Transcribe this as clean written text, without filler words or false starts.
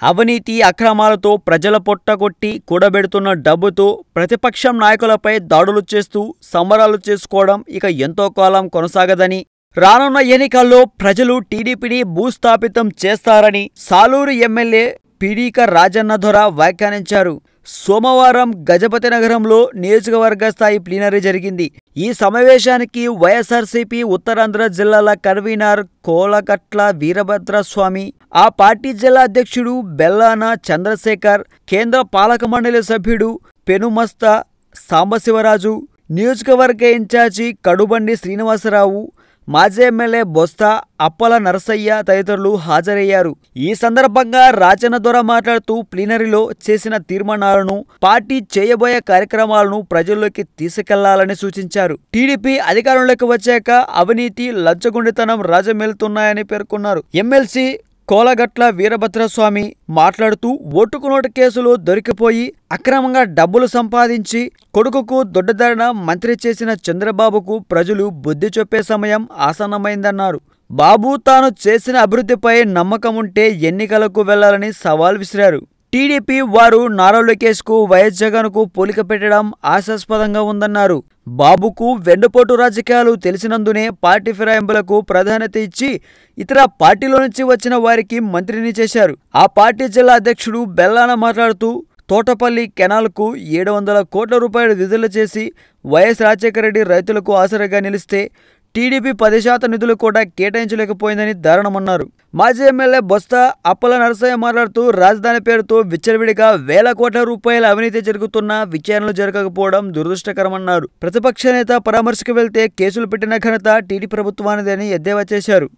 అవినీతి అక్రమాలతో ప్రజల పొట్టగొట్టి కూడబెడుతున్న డబ్బుతో ప్రతిపక్షం నాయకులపై దాడులు చేస్తూ సంబరాలు చేసుకోవడం ఇక ఎంతో కాలం కొనసాగదని, రానున్న ఎన్నికల్లో ప్రజలు టీడీపీని భూస్థాపితం చేస్తారని సాలూరు ఎమ్మెల్యే పీడీక రాజన్న దొర వ్యాఖ్యానించారు. సోమవారం గజపతినగరంలో నియోజకవర్గ స్థాయి ప్లీనరీ జరిగింది. ఈ సమావేశానికి వైఎస్ఆర్సీపీ ఉత్తరాంధ్ర జిల్లాల కన్వీనర్ కోలగట్ల వీరభద్రస్వామి, ఆ పార్టీ జిల్లా అధ్యక్షుడు బెల్లాన చంద్రశేఖర్, కేంద్ర పాలక మండలి సభ్యుడు పెనుమస్త సాంబశివరాజు, నియోజకవర్గ ఇన్ఛార్జి కడుబండి శ్రీనివాసరావు, మాజీ ఎమ్మెల్యే బొత్స అప్పల నరసయ్య తదితరులు హాజరయ్యారు. ఈ సందర్భంగా రాజన్న దొర మాట్లాడుతూ ప్లీనరీలో చేసిన తీర్మానాలను, పార్టీ చేయబోయే కార్యక్రమాలను ప్రజల్లోకి తీసుకెళ్లాలని సూచించారు. టీడీపీ అధికారంలోకి వచ్చాక అవినీతి, లంచగొండితనం రాజమేలుతున్నాయని పేర్కొన్నారు. ఎమ్మెల్సీ కోలగట్ల వీరభద్రస్వామి మాట్లాడుతూ ఓటుకు నోటు కేసులో దొరికిపోయి అక్రమంగా డబ్బులు సంపాదించి కొడుకుకు దొడ్డదారిన మంత్రి చేసిన చంద్రబాబుకు ప్రజలు బుద్ధి చెప్పే సమయం ఆసన్నమైందన్నారు. బాబు తాను చేసిన అభివృద్ధిపై నమ్మకం ఉంటే ఎన్నికలకు వెళ్లాలని సవాల్ విసిరారు. టీడీపీ వారు నారా లోకేష్కు, వైఎస్ జగన్కు పోలిక పెట్టడం ఆశాస్పదంగా ఉందన్నారు. బాబుకు వెన్నుపోటు రాజకీయాలు తెలిసినందునే పార్టీ ఫిరాయింపులకు ప్రాధాన్యత ఇచ్చి ఇతర పార్టీల నుంచి వచ్చిన వారికి మంత్రిని చేశారు. ఆ పార్టీ జిల్లా అధ్యక్షుడు బెల్లాన మాట్లాడుతూ తోటపల్లి కెనాల్కు 700 కోట్ల రూపాయలు విడుదల చేసి వైఎస్ రాజశేఖర రెడ్డి రైతులకు ఆసరాగా నిలిస్తే టీడీపీ 10% నిధులు కూడా కేటాయించలేకపోయిందని దారుణమన్నారు. మాజీ ఎమ్మెల్యే బొత్స అప్పల నరసయ్య మాట్లాడుతూ రాజధాని పేరుతో విచ్చలవిడిగా వేల కోట్ల రూపాయల అవినీతి జరుగుతున్నా విచారణలు జరగకపోవడం దురదృష్టకరమన్నారు. ప్రతిపక్ష నేత పరామర్శకు వెళ్తే కేసులు పెట్టిన ఘనత టీడీ ప్రభుత్వానిదని ఎద్దేవా చేశారు.